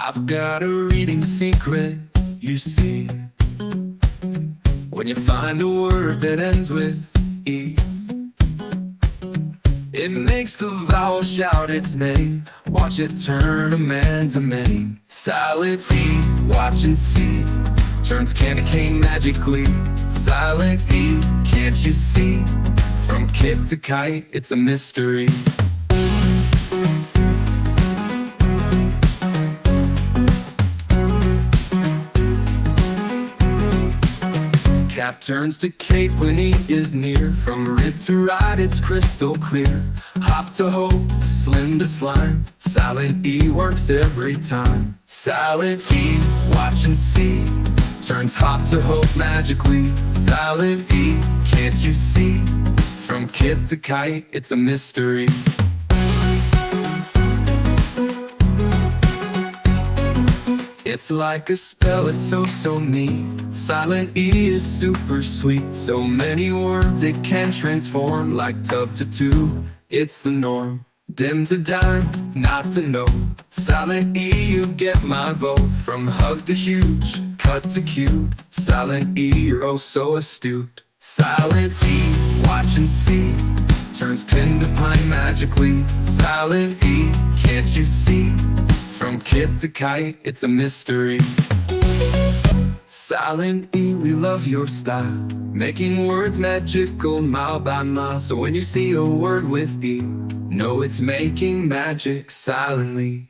I've got a reading secret, you see. When you find a word that ends with E, it makes the vowel shout its name. Watch it turn a man to many. Silent E, watch and see, turns candy cane magically. Silent E, can't you see? From kit to kite, it's a mystery. Cap turns to cape when E is near. From rib to ride, it's crystal clear. Hop to hope, slim to slime. Silent E works every time. Silent E, watch and see, turns hop to hope magically. Silent E, can't you see? From kit to kite, it's a mystery. It's like a spell, it's so neat. Silent E is super sweet. So many words it can transform. Like tub to tube, it's the norm. Dim to dime, not to know. Silent E, you get my vote. From hug to huge, cut to cute. Silent E, you're oh so astute. Silent E, watch and see, turns pin to pine magically. Silent E, can't you see? From kit to kite, it's a mystery. Silent E, we love your style, making words magical mile by mile. So when you see a word with E, know it's making magic silently.